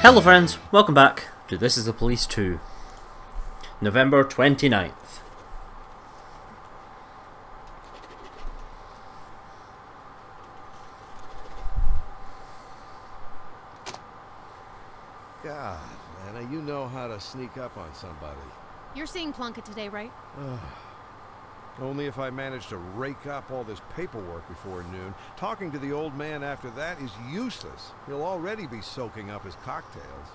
Hello friends, welcome back to This is the Police 2, November 29th. God, Lana, you know how to sneak up on somebody. You're seeing Plunkett today, right? Only if I manage to rake up all this paperwork before noon. Talking to the old man after that is useless. He'll already be soaking up his cocktails.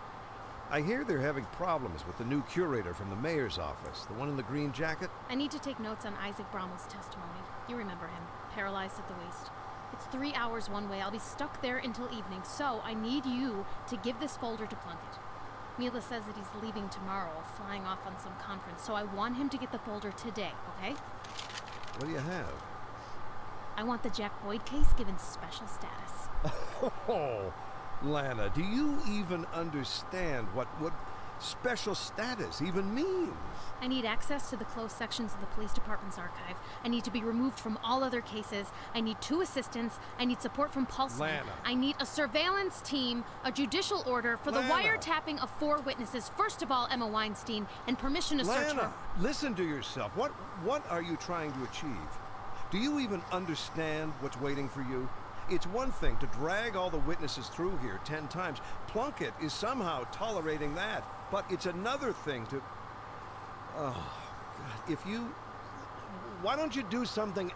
I hear they're having problems with the new curator from the mayor's office, the one in the green jacket. I need to take notes on Isaac Bromwell's testimony. You remember him, paralyzed at the waist. It's 3 hours one way. I'll be stuck there until evening, so I need you to give this folder to Plunkett. Mila says that he's leaving tomorrow, flying off on some conference, so I want him to get the folder today, okay? What do you have? I want the Jack Boyd case given special status. Oh, Lana, do you even understand what special status even means? I need access to the closed sections of the police department's archive. I need to be removed from all other cases. I need 2 assistants. I need support from Pulse. Lana. I need a surveillance team, a judicial order for the wiretapping of 4 witnesses. First of all, Emma Weinstein, and permission to search her. Lana, listen to yourself. What are you trying to achieve? Do you even understand what's waiting for you? It's one thing to drag all the witnesses through here 10 times. Plunkett is somehow tolerating that. But it's another thing to... Oh, God. Why don't you do something...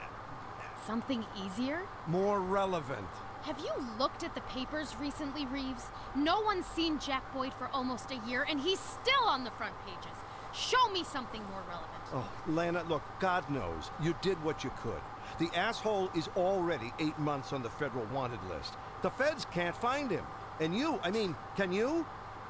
Something easier? More relevant. Have you looked at the papers recently, Reeves? No one's seen Jack Boyd for almost a year, and he's still on the front pages. Show me something more relevant. Oh, Lana, look, God knows you did what you could. The asshole is already 8 months on the federal wanted list. The feds can't find him. And you, can you?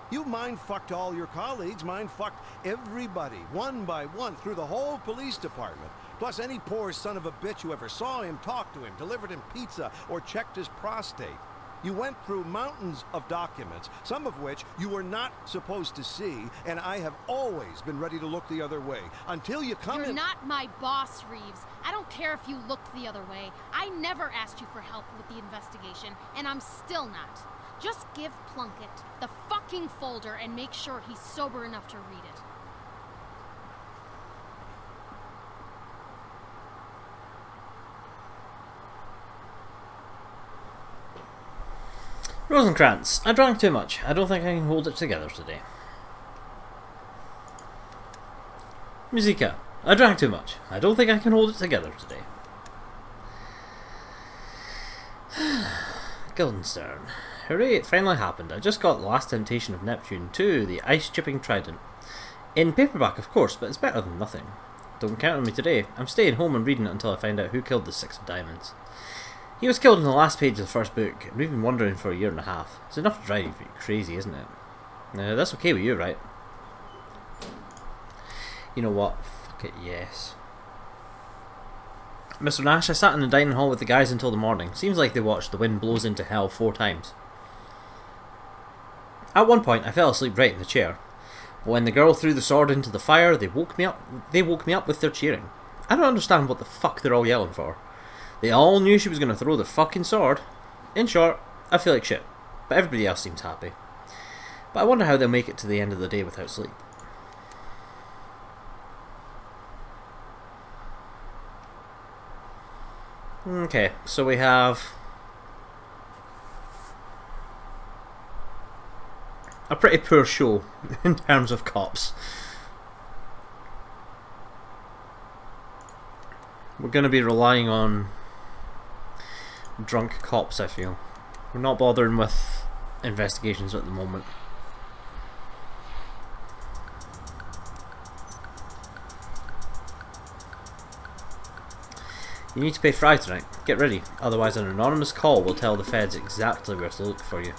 You mind-fucked all your colleagues, mind-fucked everybody, one by one, through the whole police department. Plus any poor son of a bitch who ever saw him, talked to him, delivered him pizza, or checked his prostate. You went through mountains of documents, some of which you were not supposed to see, and I have always been ready to look the other way. Until you come in... You're not my boss, Reeves. I don't care if you looked the other way. I never asked you for help with the investigation, and I'm still not. Just give Plunkett the fucking folder and make sure he's sober enough to read it. Rosencrantz, I drank too much. I don't think I can hold it together today. Musica, I drank too much. I don't think I can hold it together today. Guildenstern. Hooray, it finally happened. I just got The Last Temptation of Neptune 2, the ice-chipping trident. In paperback, of course, but it's better than nothing. Don't count on me today. I'm staying home and reading it until I find out who killed the 6 of Diamonds. He was killed in the last page of the first book, and we've been wondering for a year and a half. It's enough to drive you crazy, isn't it? That's okay with you, right? You know what? Fuck it, yes. Mr. Nash, I sat in the dining hall with the guys until the morning. Seems like they watched The Wind Blows Into Hell 4 times. At one point, I fell asleep right in the chair. But when the girl threw the sword into the fire, they woke me up with their cheering. I don't understand what the fuck they're all yelling for. They all knew she was going to throw the fucking sword. In short, I feel like shit, but everybody else seems happy. But I wonder how they'll make it to the end of the day without sleep. Okay, so we have a pretty poor show in terms of cops. We're going to be relying on drunk cops, I feel. We're not bothering with investigations at the moment. You need to pay Fry tonight. Get ready, otherwise an anonymous call will tell the feds exactly where to look for you.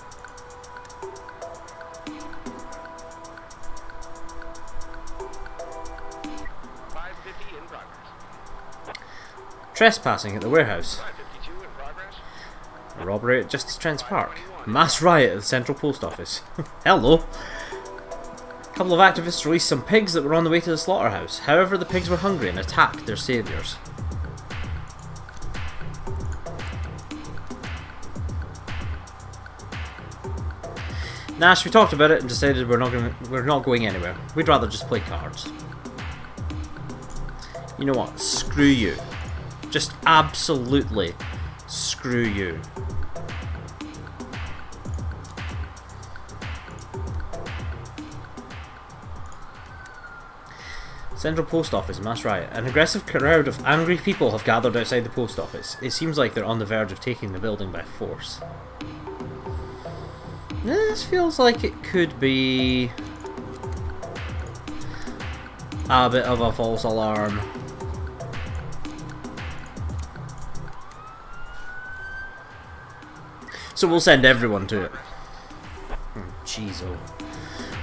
Trespassing at the warehouse. A robbery at Justice Trent's Park. Mass riot at the Central Post Office. Hello! A couple of activists released some pigs that were on the way to the slaughterhouse. However, the pigs were hungry and attacked their saviours. Nash, we talked about it and decided we're not going anywhere. We'd rather just play cards. You know what? Screw you. Just absolutely screw you. Central Post Office mass riot. An aggressive crowd of angry people have gathered outside the post office. It seems like they're on the verge of taking the building by force. This feels like it could be a bit of a false alarm. So we'll send everyone to it. Jeez, oh.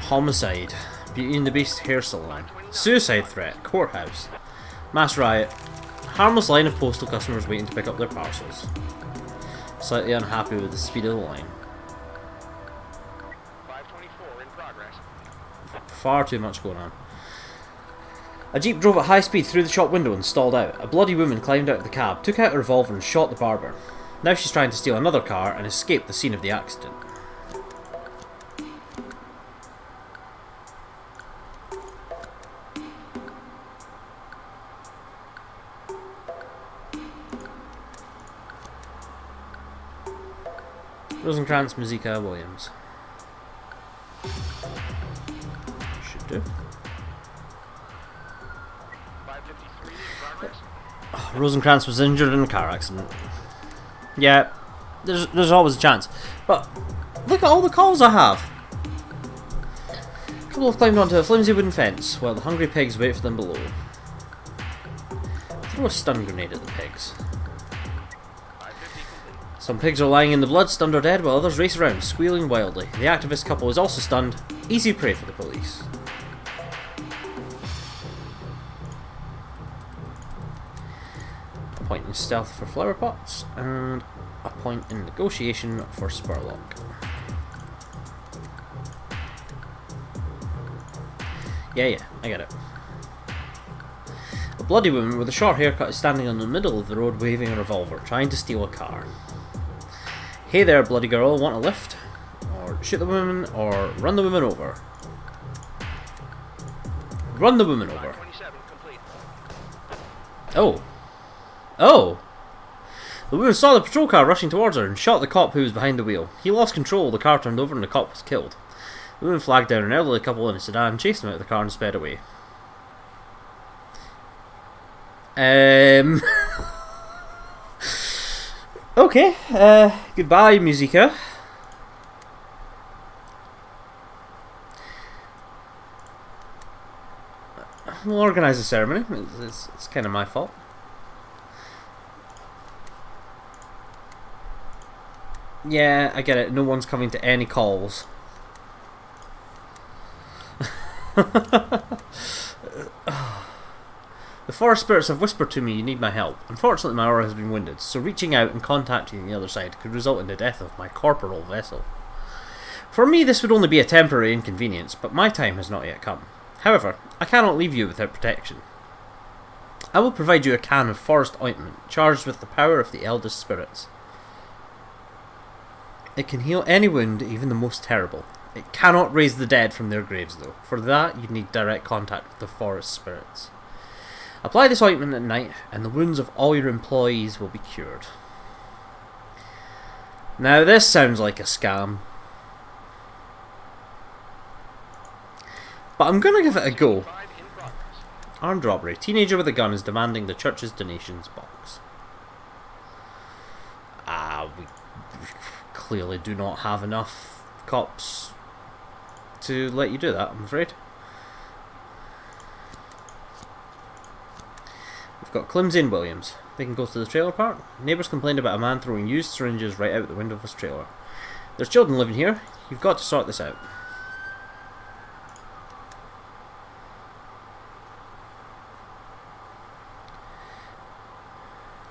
Homicide. Beauty and the Beast hair salon. Suicide threat. Courthouse. Mass riot. Harmless line of postal customers waiting to pick up their parcels. Slightly unhappy with the speed of the line. 524 in progress. Far too much going on. A jeep drove at high speed through the shop window and stalled out. A bloody woman climbed out of the cab, took out a revolver and shot the barber. Now she's trying to steal another car and escape the scene of the accident. Rosencrantz, Musica, Williams. Should do. 553 in progress. Rosencrantz was injured in a car accident. Yeah, there's always a chance. But look at all the calls I have. A couple have climbed onto a flimsy wooden fence while the hungry pigs wait for them below. Throw a stun grenade at the pigs. 550 complete. Some pigs are lying in the blood, stunned or dead, while others race around, squealing wildly. The activist couple is also stunned. Easy prey for the police. A point in stealth for flower pots, and a point in negotiation for Spurlock. Yeah, I get it. A bloody woman with a short haircut is standing in the middle of the road waving a revolver, trying to steal a car. Hey there, bloody girl, want a lift? Or shoot the woman, or run the woman over? Run the woman over. 527 complete. Oh. Oh! The woman saw the patrol car rushing towards her and shot the cop who was behind the wheel. He lost control, the car turned over and the cop was killed. The woman flagged down an elderly couple in a sedan, chased them out of the car and sped away. Okay, goodbye, Musica. We'll organise a ceremony. It's kind of my fault. Yeah, I get it. No one's coming to any calls. The forest spirits have whispered to me you need my help. Unfortunately, my aura has been wounded, so reaching out and contacting the other side could result in the death of my corporal vessel. For me, this would only be a temporary inconvenience, but my time has not yet come. However, I cannot leave you without protection. I will provide you a can of forest ointment, charged with the power of the eldest spirits. It can heal any wound, even the most terrible. It cannot raise the dead from their graves, though. For that, you'd need direct contact with the forest spirits. Apply this ointment at night, and the wounds of all your employees will be cured. Now, this sounds like a scam. But I'm gonna give it a go. 5 in progress. Armed robbery. Teenager with a gun is demanding the church's donations box. We clearly do not have enough cops to let you do that, I'm afraid. We've got Clemsy and Williams. They can go to the trailer park. Neighbours complained about a man throwing used syringes right out the window of his trailer. There's children living here. You've got to sort this out.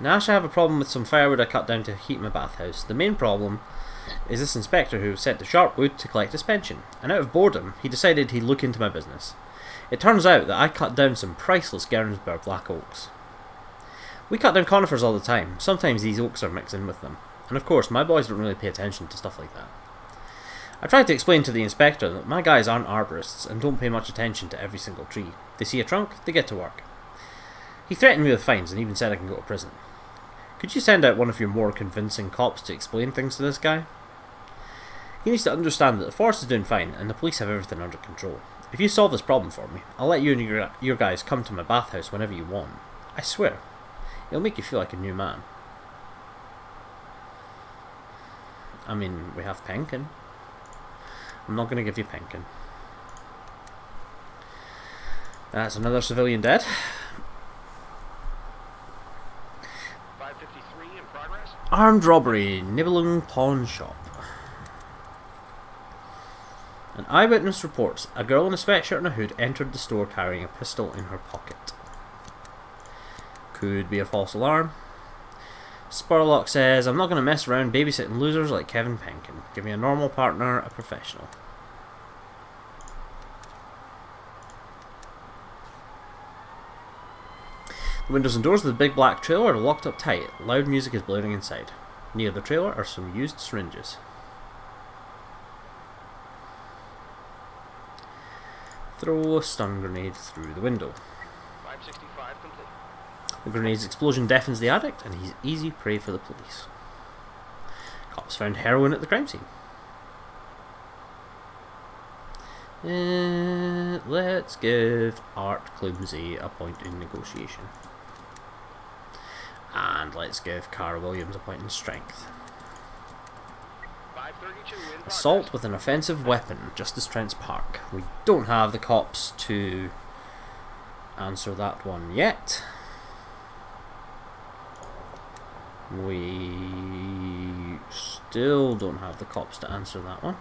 Nash, I have a problem with some firewood I cut down to heat my bathhouse. The main problem is this inspector who was sent to Sharpwood to collect his pension, and out of boredom, he decided he'd look into my business. It turns out that I cut down some priceless Gernsburg black oaks. We cut down conifers all the time. Sometimes these oaks are mixed in with them. And of course, my boys don't really pay attention to stuff like that. I tried to explain to the inspector that my guys aren't arborists and don't pay much attention to every single tree. They see a trunk, they get to work. He threatened me with fines and even said I can go to prison. Could you send out one of your more convincing cops to explain things to this guy? He needs to understand that the forest is doing fine and the police have everything under control. If you solve this problem for me, I'll let you and your guys come to my bathhouse whenever you want. I swear. It'll make you feel like a new man. I mean, we have Penkin. I'm not going to give you Penkin. That's another civilian dead. 553 in progress. Armed robbery, Nibelung pawn shop. An eyewitness reports a girl in a sweatshirt and a hood entered the store carrying a pistol in her pocket. Could be a false alarm. Spurlock says, I'm not going to mess around babysitting losers like Kevin Penkin. Give me a normal partner, a professional. The windows and doors of the big black trailer are locked up tight. Loud music is blaring inside. Near the trailer are some used syringes. Throw a stun grenade through the window. 565 complete. The grenade's explosion deafens the addict, and he's easy prey for the police. Cops found heroin at the crime scene. Let's give Art Clumsy a point in negotiation. And let's give Cara Williams a point in strength. 532 in progress. Assault with an offensive weapon, Justice Trent's Park. We don't have the cops to answer that one yet. We still don't have the cops to answer that one.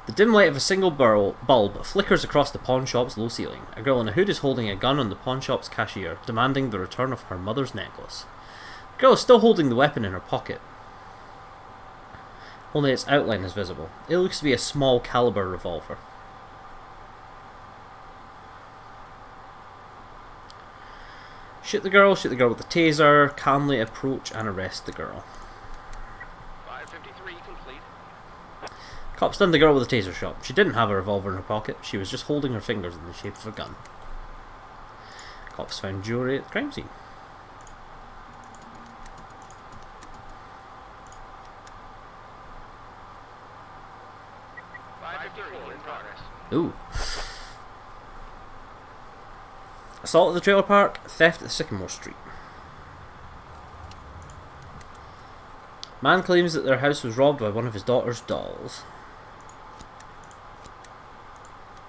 The dim light of a single bulb flickers across the pawn shop's low ceiling. A girl in a hood is holding a gun on the pawn shop's cashier, demanding the return of her mother's necklace. The girl is still holding the weapon in her pocket. Only its outline is visible. It looks to be a small caliber revolver. Shoot the girl with the taser, calmly approach and arrest the girl. 553 complete. Cops stunned the girl with a taser shot. She didn't have a revolver in her pocket, she was just holding her fingers in the shape of a gun. Cops found jewellery at the crime scene. In progress. Ooh. Assault at the trailer park, theft at Sycamore Street. Man claims that their house was robbed by one of his daughter's dolls.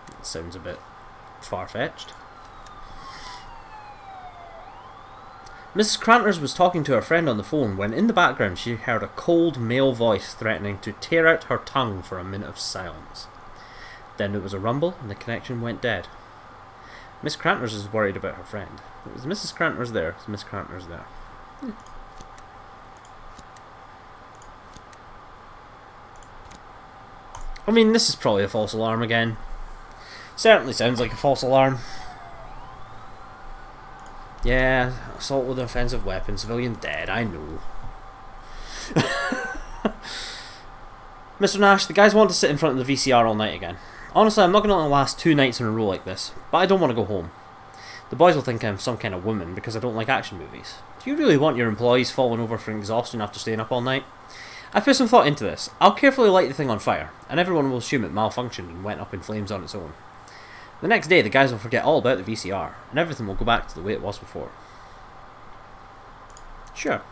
That sounds a bit far-fetched. Mrs. Cranters was talking to her friend on the phone when in the background she heard a cold male voice threatening to tear out her tongue for a minute of silence. Then there was a rumble and the connection went dead. Miss Cranters is worried about her friend. Is Mrs. Cranters there? Is Miss Cranters there? I mean, this is probably a false alarm again. Certainly sounds like a false alarm. Yeah, assault with an offensive weapon, civilian dead, I know. Mr. Nash, the guys want to sit in front of the VCR all night again. Honestly, I'm not going to last 2 nights in a row like this, but I don't want to go home. The boys will think I'm some kind of woman because I don't like action movies. Do you really want your employees falling over from exhaustion after staying up all night? I've put some thought into this. I'll carefully light the thing on fire, and everyone will assume it malfunctioned and went up in flames on its own. The next day, the guys will forget all about the VCR, and everything will go back to the way it was before. Sure.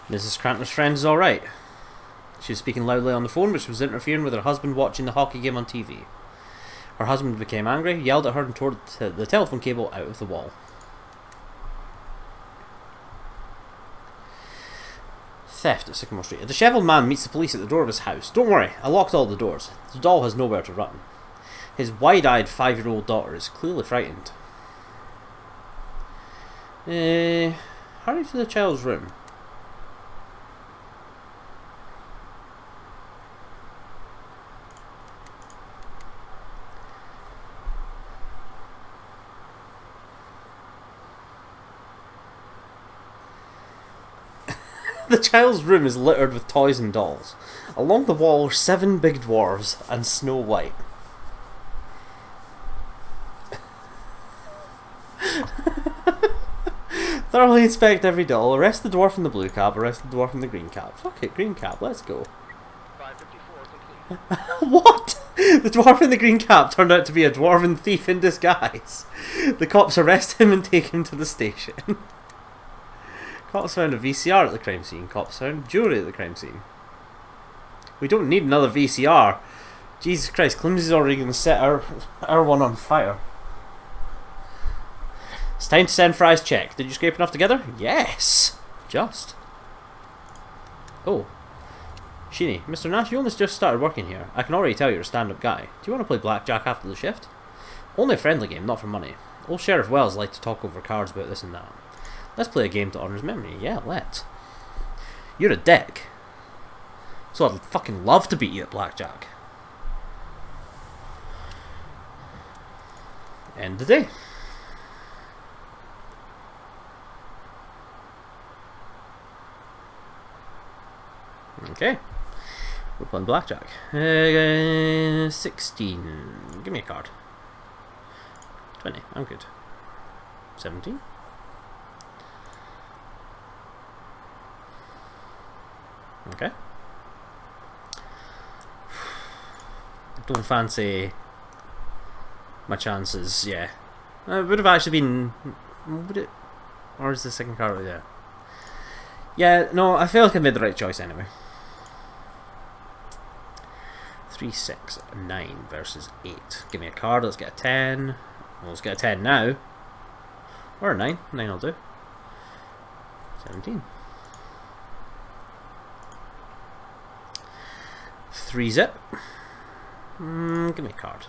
Mrs. Crantor's friend is alright. She was speaking loudly on the phone, which was interfering with her husband watching the hockey game on TV. Her husband became angry, yelled at her and tore the telephone cable out of the wall. Theft at Sycamore Street. A dishevelled man meets the police at the door of his house. Don't worry, I locked all the doors. The doll has nowhere to run. His wide-eyed 5-year-old daughter is clearly frightened. Hurry to the child's room. The child's room is littered with toys and dolls. Along the wall are 7 big dwarves and Snow White. Thoroughly inspect every doll. Arrest the dwarf in the blue cap. Arrest the dwarf in the green cap. Fuck it, green cap. Let's go. 554 complete. What? The dwarf in the green cap turned out to be a dwarven thief in disguise. The cops arrest him and take him to the station. Cops found a VCR at the crime scene. Cops found jewellery at the crime scene. We don't need another VCR. Jesus Christ, Clemsy's already going to set our one on fire. It's time to send Fry's check. Did you scrape enough together? Yes! Just. Oh. Sheeny, Mr. Nash, you only just started working here. I can already tell you're a stand-up guy. Do you want to play blackjack after the shift? Only a friendly game, not for money. Old Sheriff Wells liked to talk over cards about this and that. Let's play a game to honour his memory. Yeah, let's. You're a dick. So I'd fucking love to beat you at blackjack. End the day. Okay. We're playing blackjack. 16. Give me a card. 20. I'm good. 17. Okay. Don't fancy my chances, yeah. It would have actually been... Would it? Or is the second card right there? Yeah, no, I feel like I made the right choice anyway. 3, 6, 9 versus 8. Give me a card, let's get a 10. Well, let's get a 10 now. Or a 9. 9 will do. 17. 3 zip. Give me a card.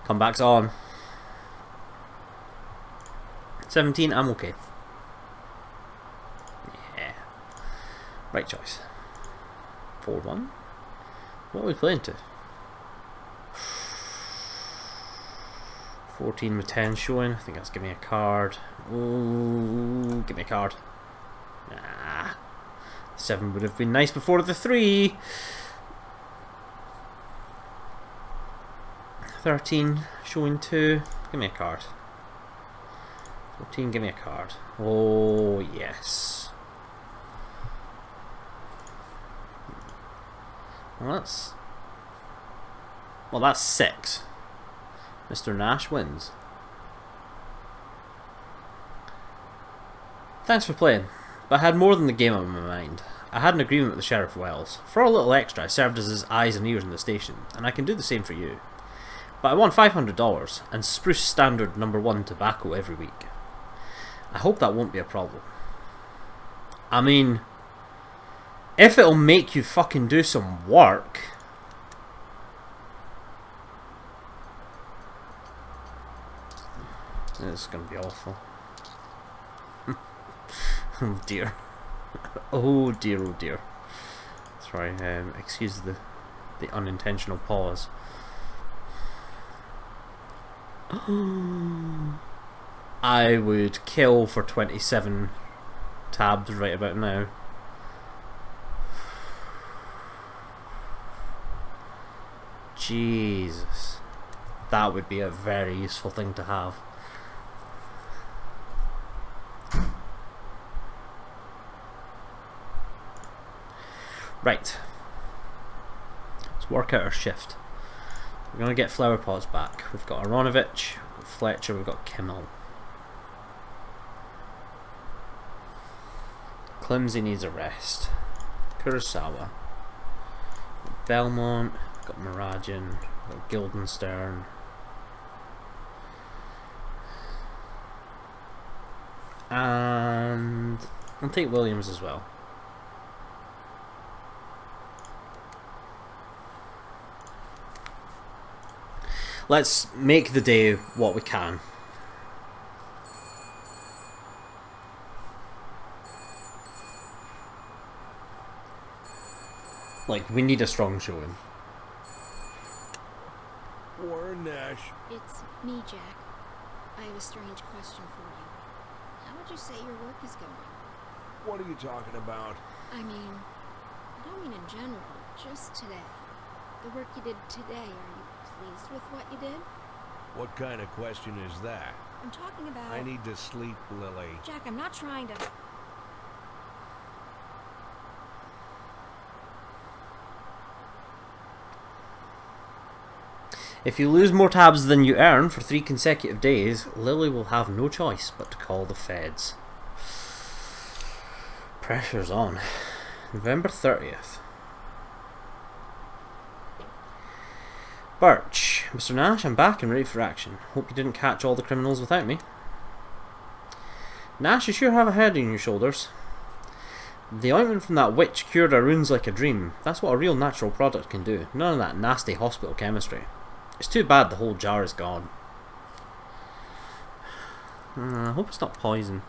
Comeback's on. 17, I'm okay. Yeah. Right choice. 4-1. What are we playing to? 14 with 10 showing. I think that's give me a card. Ooh, give me a card. Nah. 7 would have been nice before the 3. 13 showing 2. Give me a card. 14, give me a card. Oh, yes. Well, that's 6. Mr. Nash wins. Thanks for playing, but I had more than the game on my mind. I had an agreement with the Sheriff Wells. For a little extra, I served as his eyes and ears in the station, and I can do the same for you. But I want $500 and Spruce Standard #1 tobacco every week. I hope that won't be a problem. I mean, if it'll make you fucking do some work. This is gonna be awful. Oh dear. Oh dear, oh dear. Sorry, excuse the unintentional pause. I would kill for 27 tabs right about now. Jesus. That would be a very useful thing to have. Right. Let's work out our shift. We're going to get Flower Pots back. We've got Aronovich, we've got Fletcher, we've got Kimmel. Clemsy needs a rest. Kurosawa. Belmont, we've got Marajan, we've got Guildenstern. And I'll take Williams as well. Let's make the day what we can. Like, we need a strong showing. Warren Nash. It's me, Jack. I have a strange question for you. How would you say your work is going? What are you talking about? I don't mean in general, just today. The work you did today, are you pleased with what you did? What kind of question is that? I'm talking about... I need to sleep, Lily. Jack, I'm not trying to... If you lose more tabs than you earn for 3 consecutive days, Lily will have no choice but to call the feds. Pressure's on. November 30th. Birch. Mr. Nash, I'm back and ready for action. Hope you didn't catch all the criminals without me. Nash, you sure have a head on your shoulders. The ointment from that witch cured our wounds like a dream. That's what a real natural product can do. None of that nasty hospital chemistry. It's too bad the whole jar is gone. I hope it's not poison.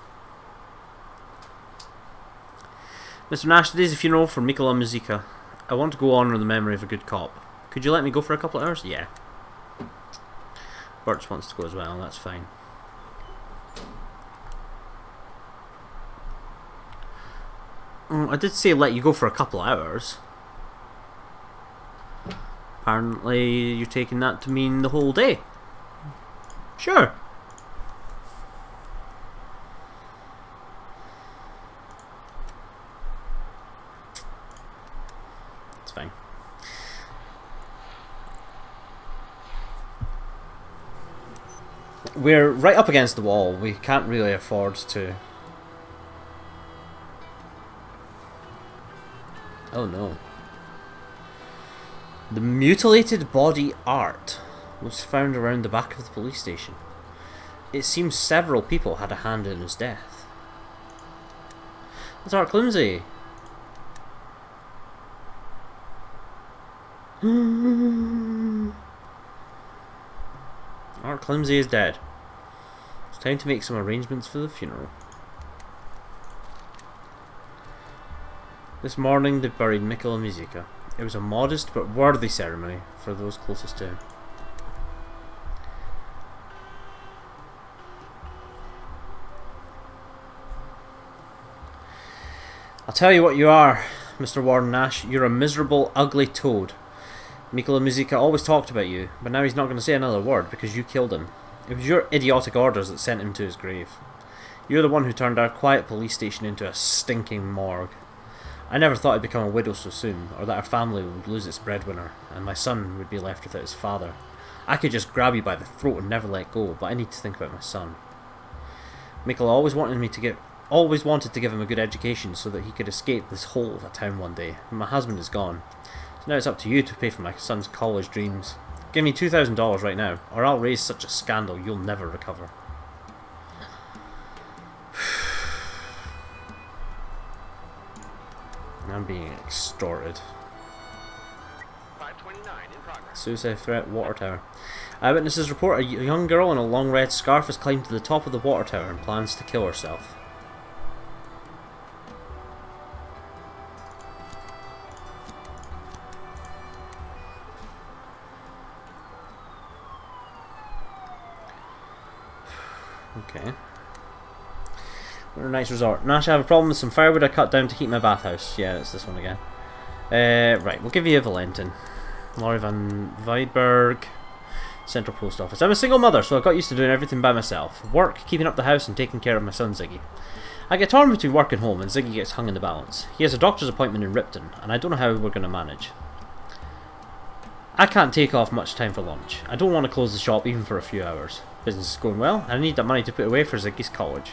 Mr. Nash, today's a funeral for Mikola Musica. I want to go on with the memory of a good cop. Could you let me go for a couple of hours? Yeah. Birch wants to go as well, that's fine. I did say let you go for a couple of hours. Apparently you're taking that to mean the whole day. Sure. It's fine. We're right up against the wall. We can't really afford to... Oh no. The mutilated body art was found around the back of the police station. It seems several people had a hand in his death. That's Art Climsey. Art Climsey is dead. It's time to make some arrangements for the funeral. This morning they buried Mikola Musica. It was a modest but worthy ceremony for those closest to him. I'll tell you what you are, Mr. Warden Nash. You're a miserable, ugly toad. Mikola Musica always talked about you, but now he's not going to say another word because you killed him. It was your idiotic orders that sent him to his grave. You're the one who turned our quiet police station into a stinking morgue. I never thought I'd become a widow so soon, or that our family would lose its breadwinner, and my son would be left without his father. I could just grab you by the throat and never let go, but I need to think about my son. Mikola always wanted to give him a good education so that he could escape this hole of a town one day. My husband is gone, so now it's up to you to pay for my son's college dreams. Give me $2,000 right now, or I'll raise such a scandal you'll never recover. I'm being extorted. 529 in progress. Suicide threat, water tower. Eyewitnesses report a young girl in a long red scarf has climbed to the top of the water tower and plans to kill herself. Okay. We're a nice resort. Nash, I have a problem with some firewood I cut down to heat my bathhouse. Yeah, it's this one again. Right, we'll give you a Valentin. Laurie Van Weidberg, Central Post Office. I'm a single mother, so I got used to doing everything by myself. Work, keeping up the house, and taking care of my son Ziggy. I get torn between work and home, and Ziggy gets hung in the balance. He has a doctor's appointment in Ripton, and I don't know how we're going to manage. I can't take off much time for lunch. I don't want to close the shop even for a few hours. Business is going well, and I need that money to put away for Ziggy's college.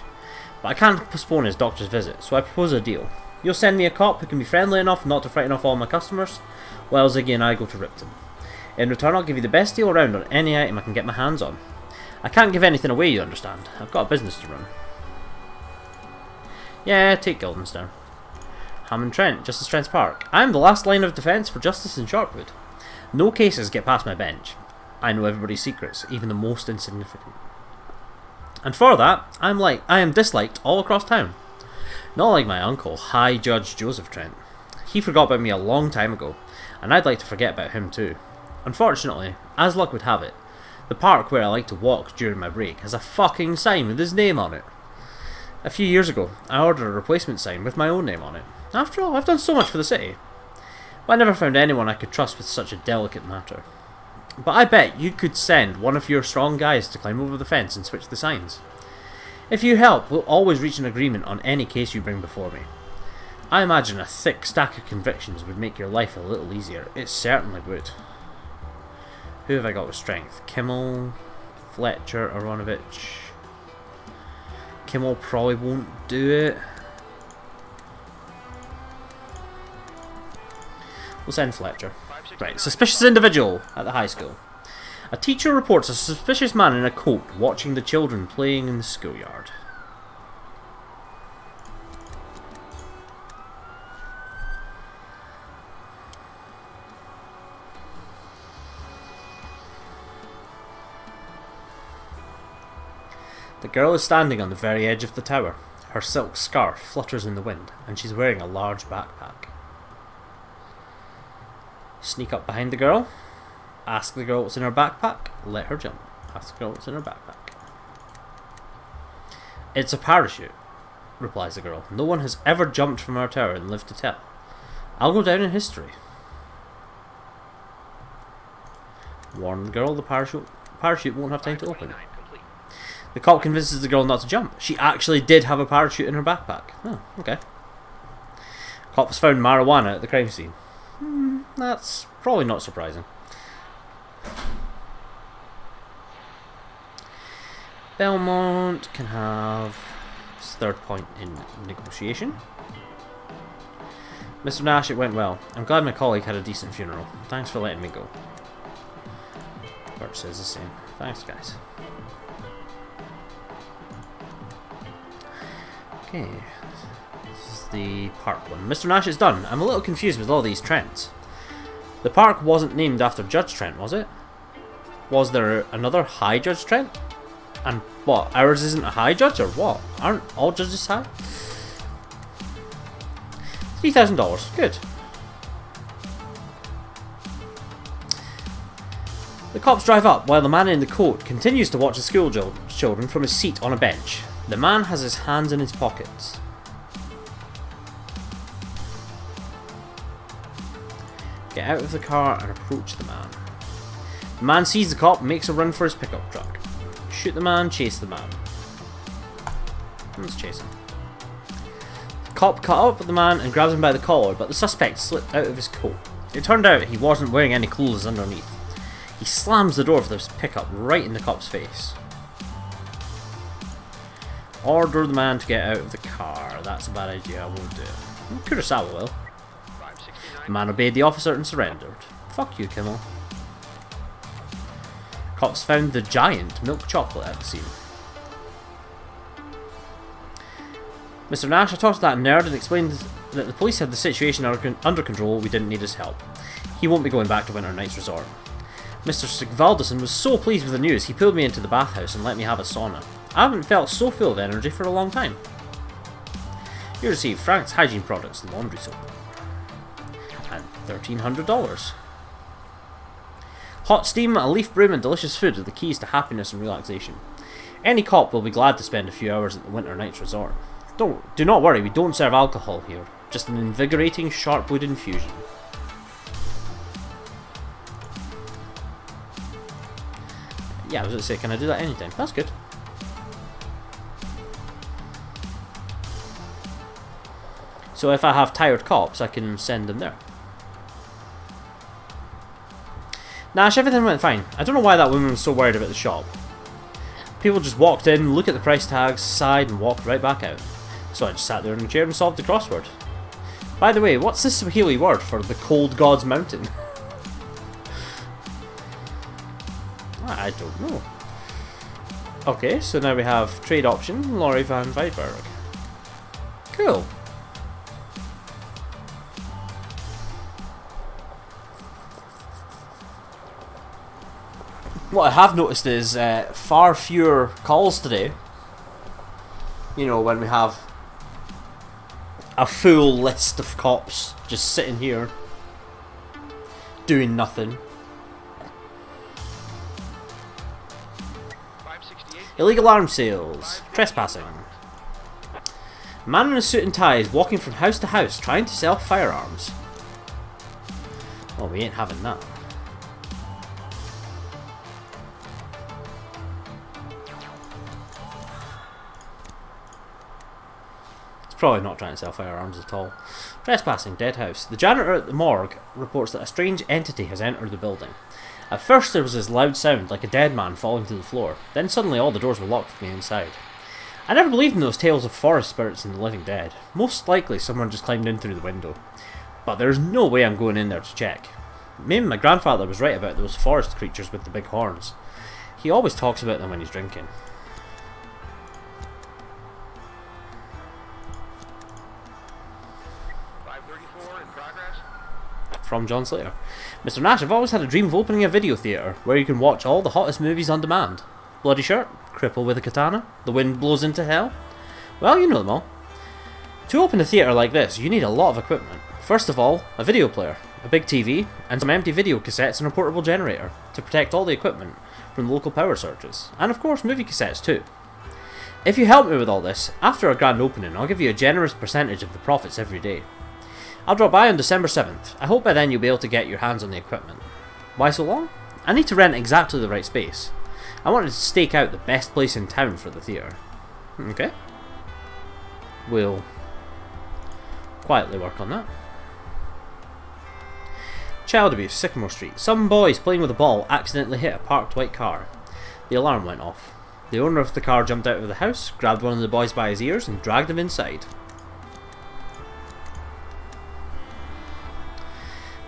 But I can't postpone his doctor's visit, so I propose a deal. You'll send me a cop who can be friendly enough not to frighten off all my customers, while Ziggy and I go to Ripton. In return, I'll give you the best deal around on any item I can get my hands on. I can't give anything away, you understand. I've got a business to run. Yeah, take Guildenstern. Hammond Trent, Justice Trent's Park. I am the last line of defence for justice in Sharpwood. No cases get past my bench. I know everybody's secrets, even the most insignificant. And for that, I am disliked all across town. Not like my uncle, High Judge Joseph Trent. He forgot about me a long time ago, and I'd like to forget about him too. Unfortunately, as luck would have it, the park where I like to walk during my break has a fucking sign with his name on it. A few years ago, I ordered a replacement sign with my own name on it. After all, I've done so much for the city. But I never found anyone I could trust with such a delicate matter. But I bet you could send one of your strong guys to climb over the fence and switch the signs. If you help, we'll always reach an agreement on any case you bring before me. I imagine a thick stack of convictions would make your life a little easier. It certainly would. Who have I got with strength? Kimmel, Fletcher, Aronovich. Kimmel probably won't do it. We'll send Fletcher. Right, suspicious individual at the high school. A teacher reports a suspicious man in a coat watching the children playing in the schoolyard. The girl is standing on the very edge of the tower. Her silk scarf flutters in the wind, and she's wearing a large backpack. Sneak up behind the girl. Ask the girl what's in her backpack. Let her jump. Ask the girl what's in her backpack. It's a parachute, replies the girl. No one has ever jumped from our tower and lived to tell. I'll go down in history. Warn the girl the parachute won't have time to open. The cop convinces the girl not to jump. She actually did have a parachute in her backpack. Oh, okay. Cops found marijuana at the crime scene. That's probably not surprising. Belmont can have his third point in negotiation. Mr. Nash, it went well. I'm glad my colleague had a decent funeral. Thanks for letting me go. Bert says the same. Thanks, guys. Okay. This is the park one. Mr. Nash is done. I'm a little confused with all these Trents. The park wasn't named after Judge Trent, was it? Was there another High Judge Trent? And what, ours isn't a High Judge or what? Aren't all judges high? $3,000. Good. The cops drive up while the man in the coat continues to watch the school children from his seat on a bench. The man has his hands in his pockets. Get out of the car and approach the man. The man sees the cop and makes a run for his pickup truck. Shoot the man, chase the man. Let's chase him. The cop caught up with the man and grabs him by the collar, but the suspect slipped out of his coat. It turned out he wasn't wearing any clothes underneath. He slams the door of this pickup right in the cop's face. Order the man to get out of the car. That's a bad idea, I won't do it. Kurosawa will. The man obeyed the officer and surrendered. Fuck you, Kimmel. Cops found the giant milk chocolate at the scene. Mr. Nash, I talked to that nerd and explained that the police had the situation under control, we didn't need his help. He won't be going back to Winter Nights Resort. Mr. Sigvaldason was so pleased with the news, he pulled me into the bathhouse and let me have a sauna. I haven't felt so full of energy for a long time. You received Frank's hygiene products and laundry soap. And $1,300. Hot steam, a leaf broom and delicious food are the keys to happiness and relaxation. Any cop will be glad to spend a few hours at the Winter Nights Resort. Do not worry, we don't serve alcohol here. Just an invigorating, sharp wood infusion. Yeah, I was going to say, can I do that anytime? That's good. So if I have tired cops, I can send them there. Nash, everything went fine. I don't know why that woman was so worried about the shop. People just walked in, looked at the price tags, sighed, and walked right back out. So I just sat there in a chair and solved the crossword. By the way, what's the Swahili word for the Cold God's Mountain? I don't know. Okay, so now we have trade option, Laurie van Weidberg. Cool. What I have noticed is far fewer calls today. You know, when we have a full list of cops just sitting here doing nothing. Illegal arms sales, trespassing. A man in a suit and tie is walking from house to house trying to sell firearms. Oh, we ain't having that. It's probably not trying to sell firearms at all. Trespassing, dead house. The janitor at the morgue reports that a strange entity has entered the building. At first there was this loud sound, like a dead man falling to the floor. Then suddenly all the doors were locked from the inside. I never believed in those tales of forest spirits and the living dead. Most likely someone just climbed in through the window. But there's no way I'm going in there to check. Maybe my grandfather was right about those forest creatures with the big horns. He always talks about them when he's drinking. In progress. From John Slater. Mr. Nash, I've always had a dream of opening a video theatre where you can watch all the hottest movies on demand. Bloody Shirt, Cripple with a Katana, The Wind Blows into Hell. Well, you know them all. To open a theatre like this, you need a lot of equipment. First of all, a video player, a big TV, and some empty video cassettes and a portable generator to protect all the equipment from local power surges. And of course, movie cassettes too. If you help me with all this, after a grand opening, I'll give you a generous percentage of the profits every day. I'll drop by on December 7th. I hope by then you'll be able to get your hands on the equipment. Why so long? I need to rent exactly the right space. I wanted to stake out the best place in town for the theatre. Okay. We'll quietly work on that. Child abuse, Sycamore Street. Some boys playing with a ball accidentally hit a parked white car. The alarm went off. The owner of the car jumped out of the house, grabbed one of the boys by his ears and dragged him inside.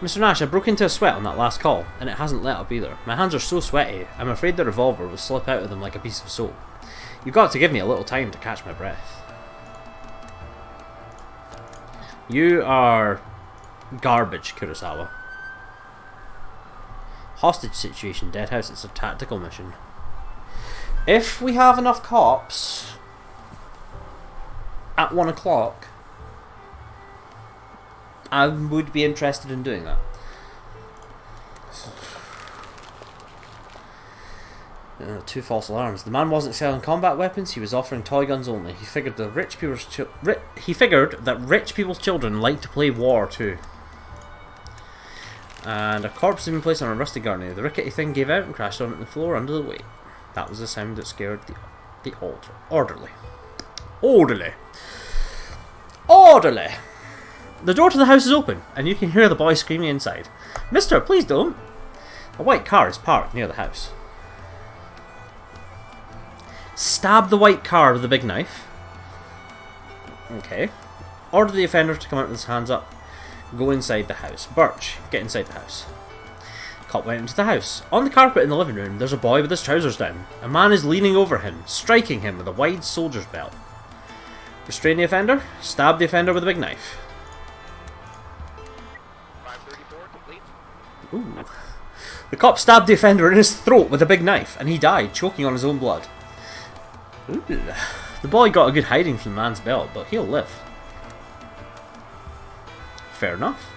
Mr. Nash, I broke into a sweat on that last call, and it hasn't let up either. My hands are so sweaty, I'm afraid the revolver will slip out of them like a piece of soap. You've got to give me a little time to catch my breath. You are garbage, Kurosawa. Hostage situation, dead house, it's a tactical mission. If we have enough cops at 1 o'clock, I would be interested in doing that. Two false alarms. The man wasn't selling combat weapons, he was offering toy guns only. He figured that rich people's children like to play war too. And a corpse had been placed on a rusty gurney. The rickety thing gave out and crashed on the floor under the weight. That was the sound that scared the orderly. Orderly! Orderly! The door to the house is open, and you can hear the boy screaming inside. Mister, please don't! A white car is parked near the house. Stab the white car with a big knife. Okay. Order the offender to come out with his hands up. Go inside the house. Birch, get inside the house. Cop went into the house. On the carpet in the living room, there's a boy with his trousers down. A man is leaning over him, striking him with a wide soldier's belt. Restrain the offender. Stab the offender with a big knife. 534 complete. Ooh. The cop stabbed the offender in his throat with a big knife, and he died, choking on his own blood. Ooh. The boy got a good hiding from the man's belt, but he'll live. Fair enough.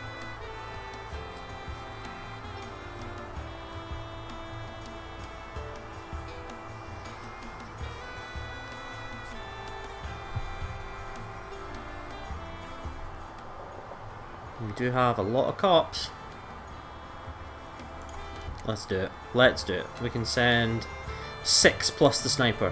We do have a lot of cops. Let's do it. Let's do it. We can send 6 plus the sniper.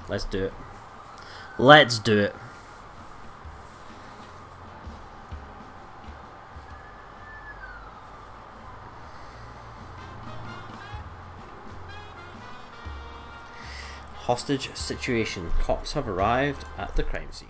Let's do it. Let's do it. Hostage situation. Cops have arrived at the crime scene.